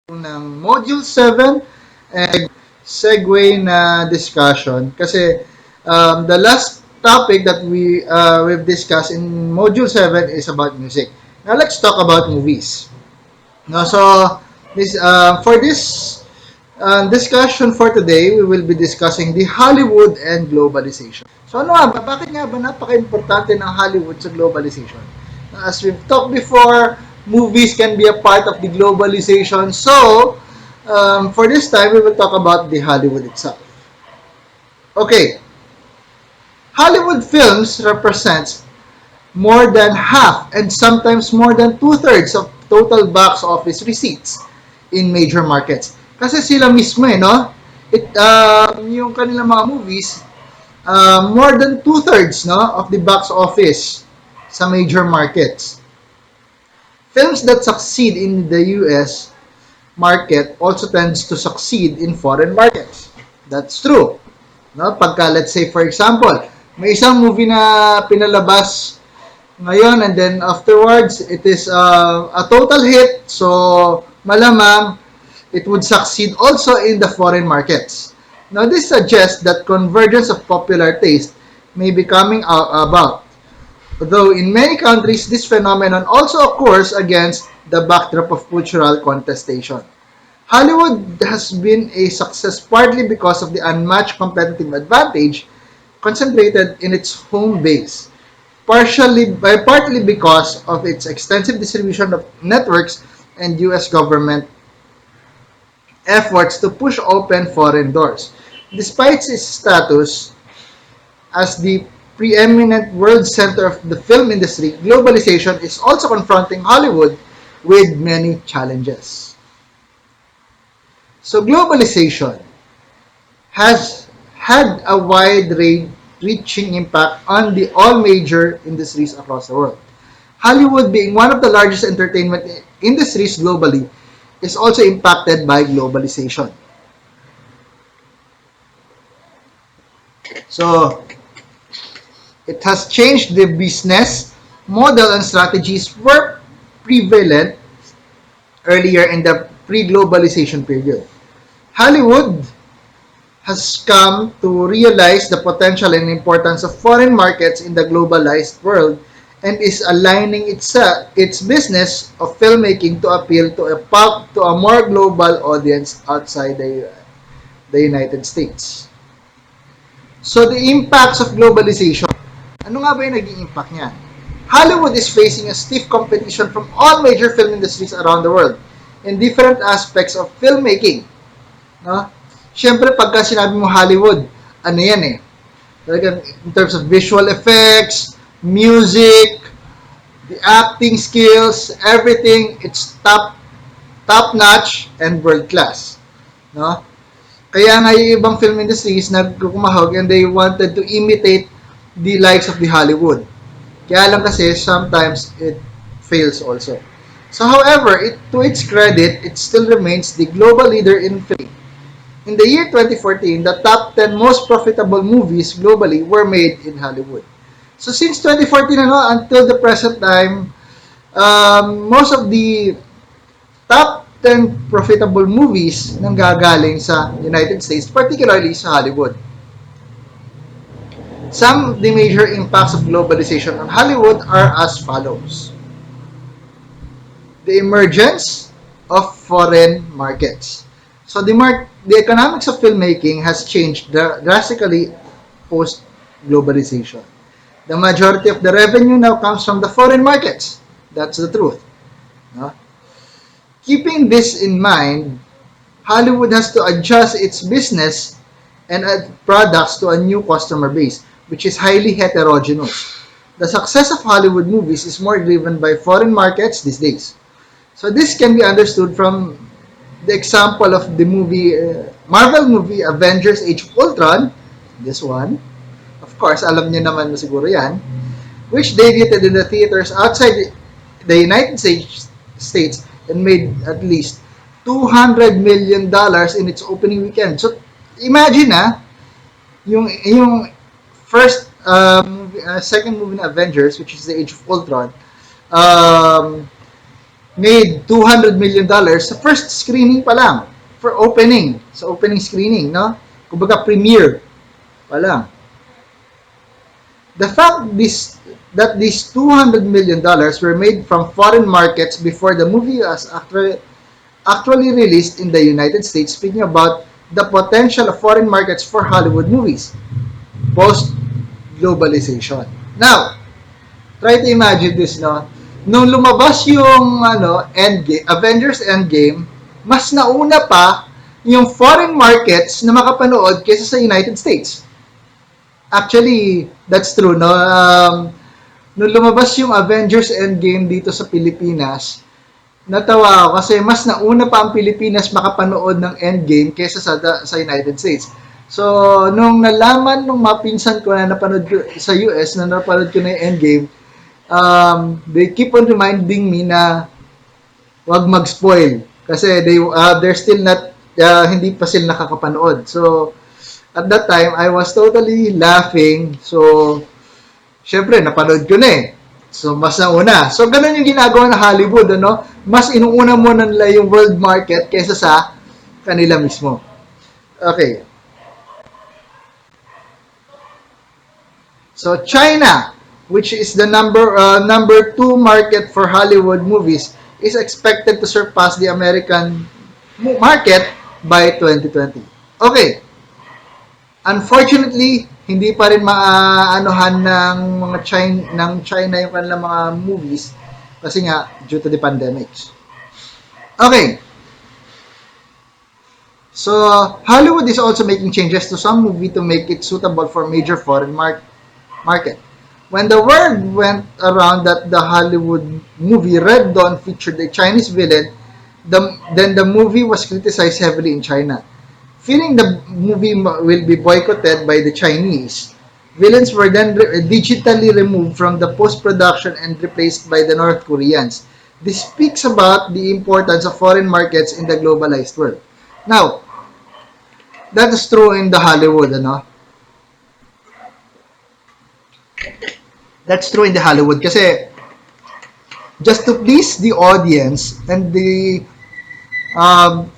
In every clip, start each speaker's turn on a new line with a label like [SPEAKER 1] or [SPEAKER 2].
[SPEAKER 1] ng Module 7 and segue na discussion kasi the last topic that we've discussed in Module 7 is about music. Now let's talk about movies. No, so for this discussion for today, we will be discussing the Hollywood and globalization. So ano nga ba? Bakit nga ba napaka-importante ng Hollywood sa globalization? As we've talked before, movies can be a part of the globalization. So, for this time, we will talk about the Hollywood itself. Okay. Hollywood films represents more than half and sometimes more than two-thirds of total box office receipts in major markets. Kasi sila mismo no? Yung kanilang mga movies, more than two-thirds no, of the box office sa major markets. Films that succeed in the US market also tends to succeed in foreign markets. That's true. No? Pagka, let's say, for example, may isang movie na pinalabas ngayon and then afterwards, it is a total hit. So, malamang, it would succeed also in the foreign markets. Now, this suggests that convergence of popular taste may be coming about. Though in many countries, this phenomenon also occurs against the backdrop of cultural contestation. Hollywood has been a success partly because of the unmatched competitive advantage concentrated in its home base, partly because of its extensive distribution of networks and US government efforts to push open foreign doors. Despite its status as the preeminent world center of the film industry, globalization is also confronting Hollywood with many challenges. So globalization has had a wide-reaching impact on all major industries across the world. Hollywood, being one of the largest entertainment industries globally, is also impacted by globalization. So, it has changed the business model and strategies were prevalent earlier in the pre-globalization period. Hollywood has come to realize the potential and importance of foreign markets in the globalized world and is aligning its business of filmmaking to appeal to a more global audience outside the United States. So the impacts of globalization. Ano nga ba yung naging impact niya? Hollywood is facing a stiff competition from all major film industries around the world in different aspects of filmmaking. No? Siyempre, pagka sinabi mo Hollywood, ano yan eh? In terms of visual effects, music, the acting skills, everything, it's top-notch and world-class. No? Kaya nga yung ibang film industries nagkukumahog and they wanted to imitate the likes of the Hollywood. Kaya lang kasi sometimes it fails also. So however, to its credit, it still remains the global leader in film. In the year 2014, the top 10 most profitable movies globally were made in Hollywood. So since 2014 until the present time, most of the top 10 profitable movies nanggagaling sa United States, particularly sa Hollywood. Some of the major impacts of globalization on Hollywood are as follows. The emergence of foreign markets. So the economics of filmmaking has changed drastically post-globalization. The majority of the revenue now comes from the foreign markets. That's the truth. No? Keeping this in mind, Hollywood has to adjust its business and add products to a new customer base, which is highly heterogeneous. The success of Hollywood movies is more driven by foreign markets these days. So this can be understood from the example of the Marvel movie Avengers Age of Ultron, this one, of course, alam niyo naman siguro yan, which debuted in the theaters outside the United States and made at least $200 million in its opening weekend. So imagine yung second movie na Avengers, which is the Age of Ultron, made $200 million sa first screening pa lang. For opening. Sa opening screening, no? Kumbaga premiere pa lang. The fact that these $200 million were made from foreign markets before the movie was actually released in the United States, speaking about the potential of foreign markets for Hollywood movies post globalization. Now, try to imagine this, no? Nung lumabas yung Endgame, Avengers Endgame, mas nauna pa yung foreign markets na makapanood kaysa sa United States. Actually, that's true, no? Nung lumabas yung Avengers Endgame dito sa Pilipinas, natawa ako kasi mas nauna pa ang Pilipinas makapanood ng Endgame kaysa sa United States. So, nung nalaman nung mapinsan ko na napanood ko sa US, na napanood ko na yung Endgame, they keep on reminding me na wag mag-spoil kasi they're still not hindi pa sila nakakapanood. So, at that time, I was totally laughing. So, syempre, napanood ko na eh. So, mas nauna. So, ganun yung ginagawa ng Hollywood, ano? Mas inuuna mo na nila yung world market kaysa sa kanila mismo. Okay. So, China, which is the number 2 market for Hollywood movies, is expected to surpass the American market by 2020. Okay. Unfortunately, hindi pa rin maaanuhan ng China yung kanilang mga movies kasi nga due to the pandemic. Okay. So, Hollywood is also making changes to some movie to make it suitable for major foreign market. When the word went around that the Hollywood movie Red Dawn featured a Chinese villain, then the movie was criticized heavily in China. Fearing the movie will be boycotted by the Chinese, villains were then digitally removed from the post-production and replaced by the North Koreans. This speaks about the importance of foreign markets in the globalized world. Now, that is true in the Hollywood, ano? That's true in the Hollywood kasi just to please the audience and the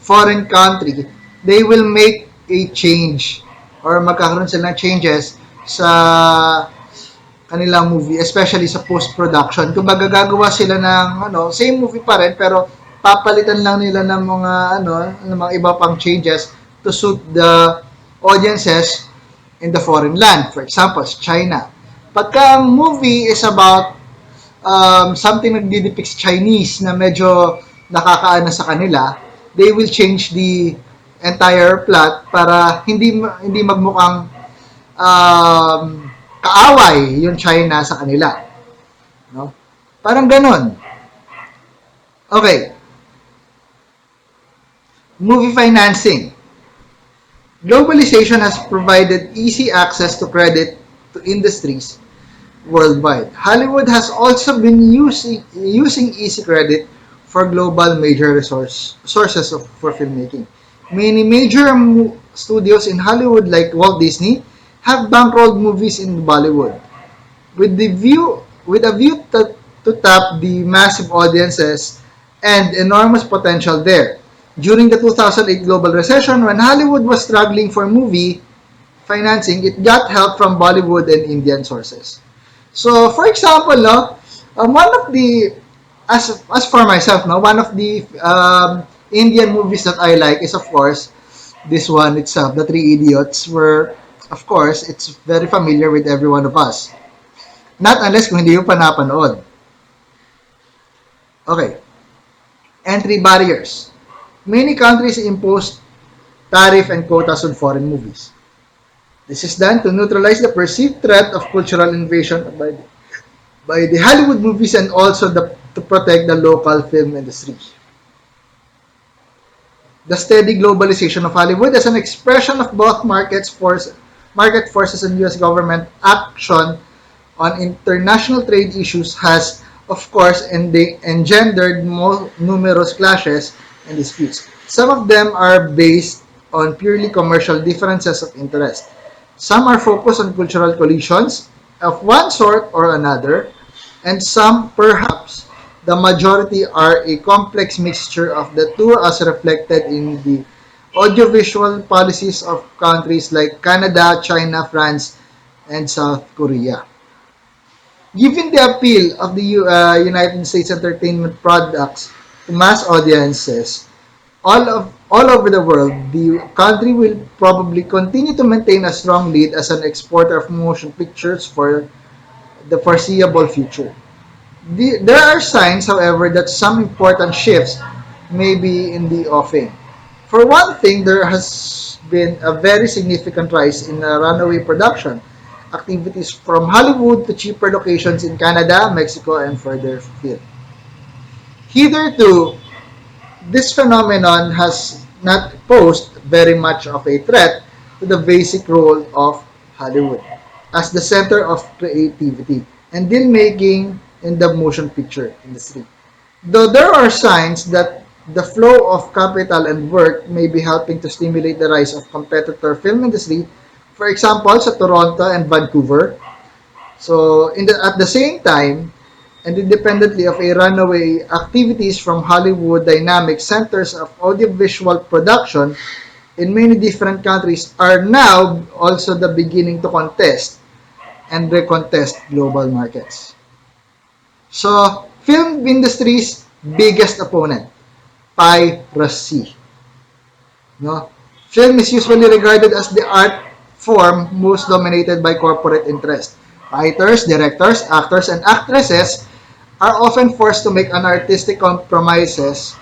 [SPEAKER 1] foreign country, they will make a change or magkakaroon sila ng changes sa kanilang movie, especially sa post-production. Kung gagawa sila ng same movie pa rin pero papalitan lang nila ng mga ng mga iba pang changes to suit the audiences in the foreign land. For example, China. Pagka ang movie is about something nagdidepicts Chinese na medyo nakakaana sa kanila, they will change the entire plot para hindi magmukhang kaaway yung China sa kanila. No? Parang ganon. Okay. Movie financing. Globalization has provided easy access to credit to industries worldwide. Hollywood has also been using easy credit for global major sources for filmmaking. Many major studios in Hollywood like Walt Disney have bankrolled movies in Bollywood with a view to tap the massive audiences and enormous potential there. During the 2008 global recession, when Hollywood was struggling for movie financing, it got help from Bollywood and Indian sources. So, for example, one of the as for myself, one of the Indian movies that I like is, of course, this one itself, The Three Idiots, where, of course, it's very familiar with every one of us. Not unless kung hindi yung pa napanood. Okay. Entry barriers. Many countries impose tariff and quotas on foreign movies. This is done to neutralize the perceived threat of cultural invasion by the Hollywood movies and also to protect the local film industry. The steady globalization of Hollywood as an expression of both market forces and U.S. government action on international trade issues has, of course, engendered numerous clashes and disputes. Some of them are based on purely commercial differences of interest. Some are focused on cultural collisions of one sort or another, and some perhaps The majority are a complex mixture of the two as reflected in the audiovisual policies of countries like Canada, China, France, and South Korea. Given the appeal of the United States entertainment products to mass audiences all over the world, the country will probably continue to maintain a strong lead as an exporter of motion pictures for the foreseeable future. There are signs, however, that some important shifts may be in the offing. For one thing, there has been a very significant rise in runaway production activities from Hollywood to cheaper locations in Canada, Mexico, and further afield. Hitherto, this phenomenon has not posed very much of a threat to the basic role of Hollywood as the center of creativity and deal making in the motion picture industry. Though there are signs that the flow of capital and work may be helping to stimulate the rise of competitor film industry, for example, sa Toronto and Vancouver. So, at the same time, and independently of a runaway activities from Hollywood dynamic centers of audiovisual production in many different countries are now also the beginning to contest and recontest global markets. So, film industry's biggest opponent, piracy. No? Film is usually regarded as the art form most dominated by corporate interest. Writers, directors, actors, and actresses are often forced to make unartistic compromises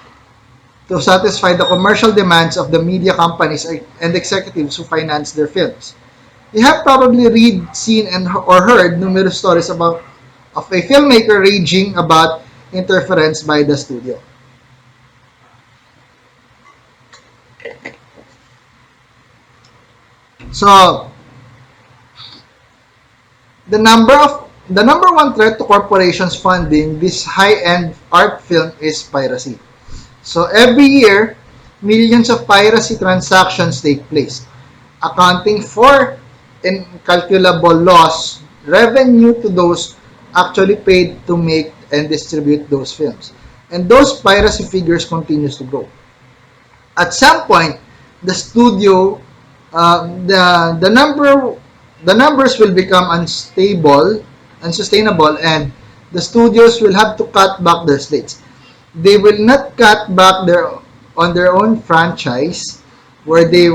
[SPEAKER 1] to satisfy the commercial demands of the media companies and executives who finance their films. You have probably read, seen, or heard numerous stories about of a filmmaker raging about interference by the studio. So, the number one threat to corporations funding this high-end art film is piracy. So every year, millions of piracy transactions take place, accounting for incalculable loss revenue to those actually paid to make and distribute those films. And those piracy figures continues to grow. At some point, the studio, the numbers will become unsustainable, and the studios will have to cut back their slates. They will not cut back their own franchise where they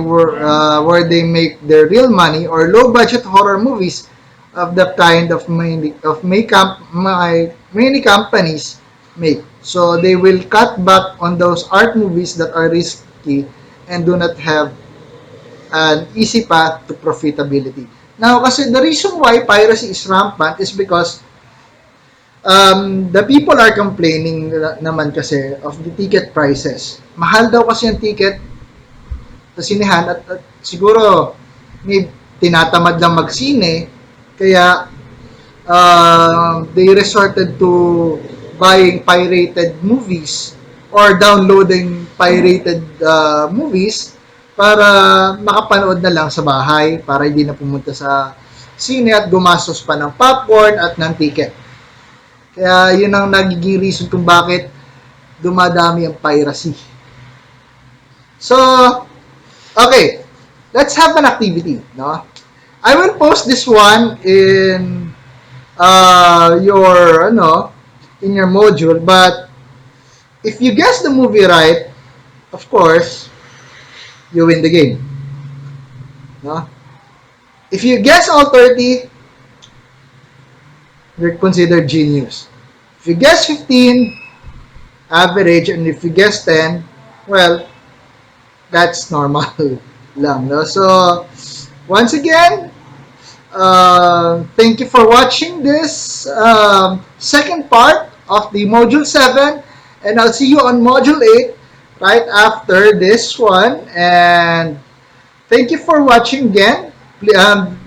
[SPEAKER 1] make their real money or low budget horror movies of the kind of many companies make. So they will cut back on those art movies that are risky and do not have an easy path to profitability. Now, kasi the reason why piracy is rampant is because the people are complaining naman kasi of the ticket prices. Mahal daw kasi yung ticket sa sinehan at siguro may tinatamad lang magsine kaya they resorted to buying pirated movies or downloading pirated movies para makapanood na lang sa bahay para hindi na pumunta sa sine at gumastos pa ng popcorn at ng ticket. Kaya yun ang nagiging reason kung bakit dumadami ang piracy. So, okay, let's have an activity, no? I will post this one in your module, but if you guess the movie right, of course, you win the game. No? If you guess all 30, you're considered genius. If you guess 15, average, and if you guess 10, well, that's normal lang. No? So, once again, thank you for watching this second part of the Module 7, and I'll see you on Module 8 right after this one. And thank you for watching again.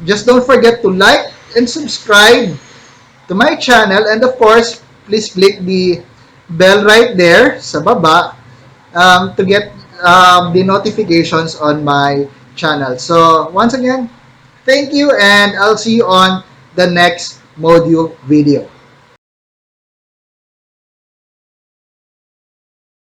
[SPEAKER 1] Just don't forget to like and subscribe to my channel, and of course, please click the bell right there sa baba to get the notifications on my channel. So, once again, thank you, and I'll see you on the next module video.